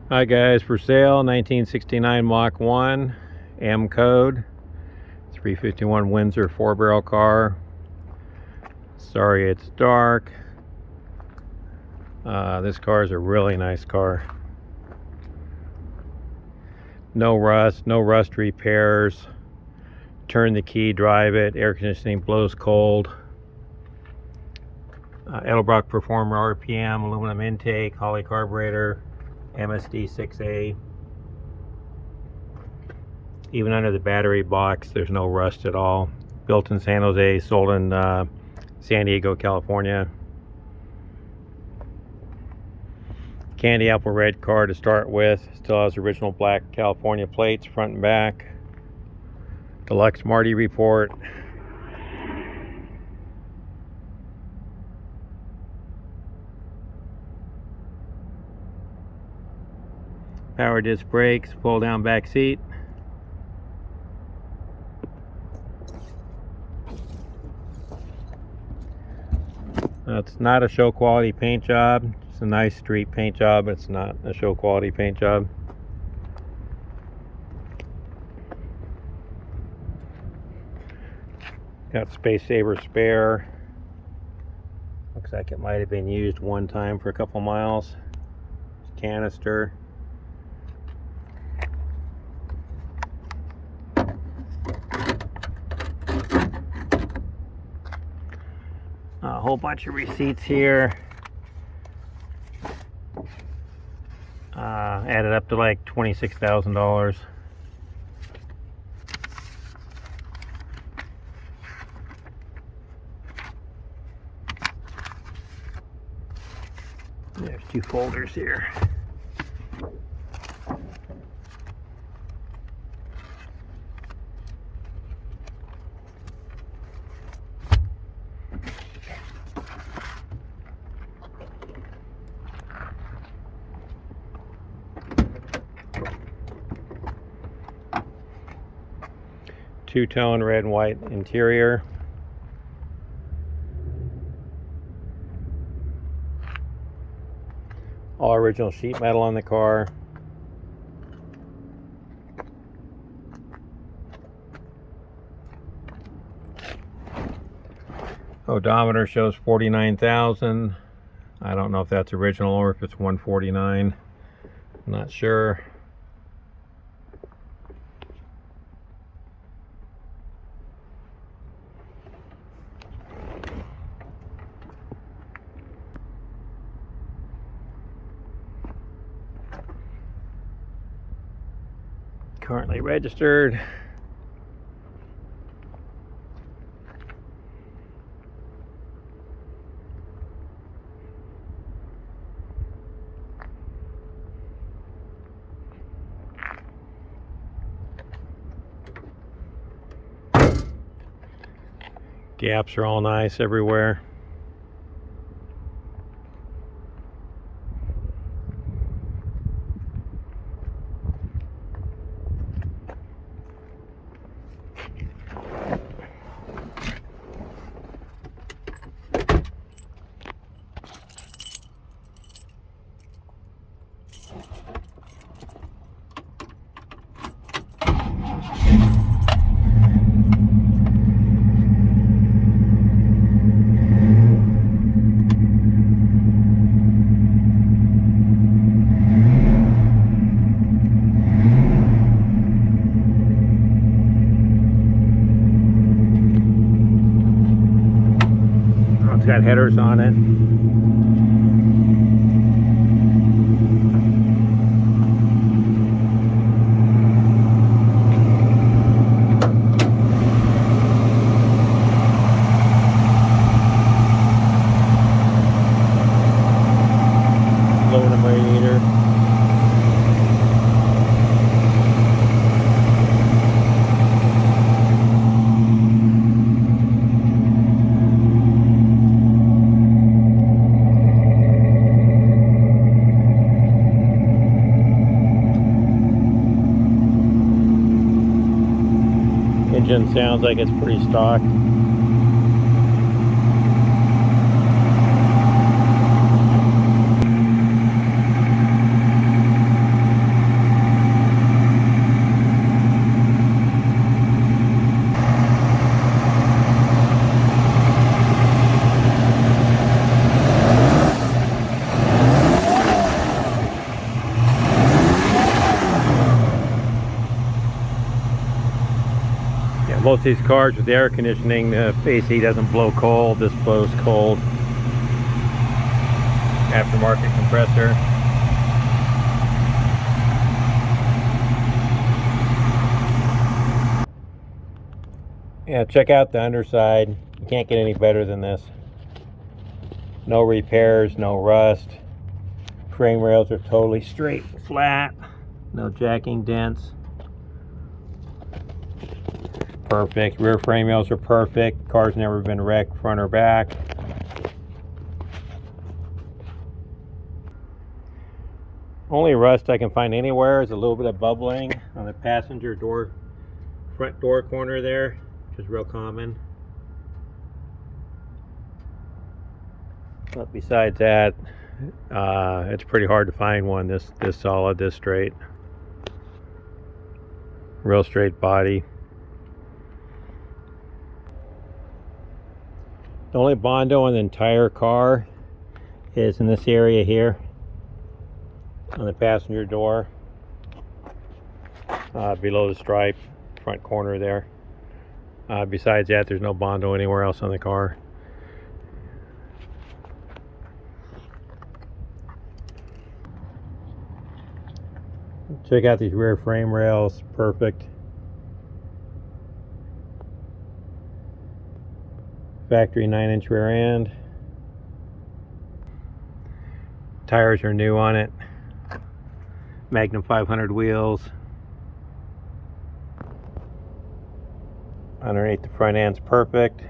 Hi guys, for sale 1969 Mach 1 M code 351 Windsor 4-barrel car. Sorry it's dark. This car is a really nice car. No rust repairs. Turn the key, drive it. Air conditioning blows cold. Edelbrock Performer RPM, aluminum intake, Holley carburetor, MSD 6A. Even under the battery box, there's no rust at all. Built in San Jose, sold in San Diego, California. Candy apple red car to start with. Still has original black California plates, front and back. Deluxe Marti Report. Power disc brakes, pull down back seat. It's not a show quality paint job. It's a nice street paint job. It's not a show quality paint job. Got space saver spare. Looks like it might have been used one time for a couple miles. Canister. A whole bunch of receipts here. Added up to like $26,000. There's two folders here. Two-tone red and white interior. All original sheet metal on the car. Odometer shows 49,000. I don't know if that's original or if it's 149. I'm not sure. Currently registered. Gaps are all nice everywhere. It's got headers on it. Aluminum radiator. Engine sounds like it's pretty stock. Most of these cars with the air conditioning, the AC doesn't blow cold. This blows cold. Aftermarket compressor. Yeah, check out the underside. You can't get any better than this. No repairs, no rust. Frame rails are totally straight and flat. No jacking dents. Perfect. Rear frame rails are perfect. Car's never been wrecked, front or back. Only rust I can find anywhere is a little bit of bubbling on the passenger door, front door corner there, which is real common. But besides that, it's pretty hard to find one this solid, this straight. Real straight body. The only bondo in the entire car is in this area here on the passenger door, below the stripe, front corner there. Besides that, there's no bondo anywhere else on the car. Check out these rear frame rails, perfect. Factory 9-inch rear end. Tires are new on it. Magnum 500 wheels. Underneath the front end's perfect.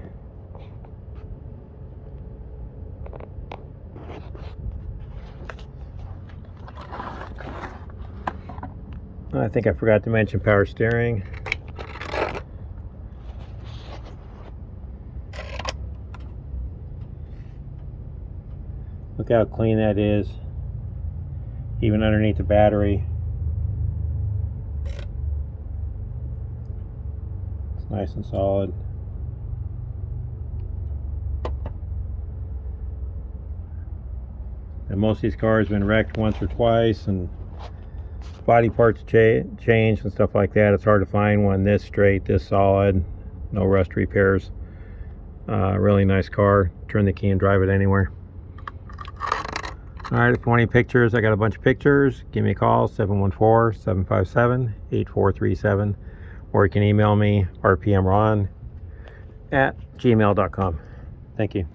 I think I forgot to mention power steering. Look how clean that is, even underneath the battery. It's nice and solid. And most of these cars have been wrecked once or twice, and body parts changed and stuff like that. It's hard to find one this straight, this solid, no rust repairs. Really nice car. Turn the key and drive it anywhere. Alright, if you want any pictures, I got a bunch of pictures. Give me a call, 714-757-8437, or you can email me, rpmron@gmail.com. Thank you.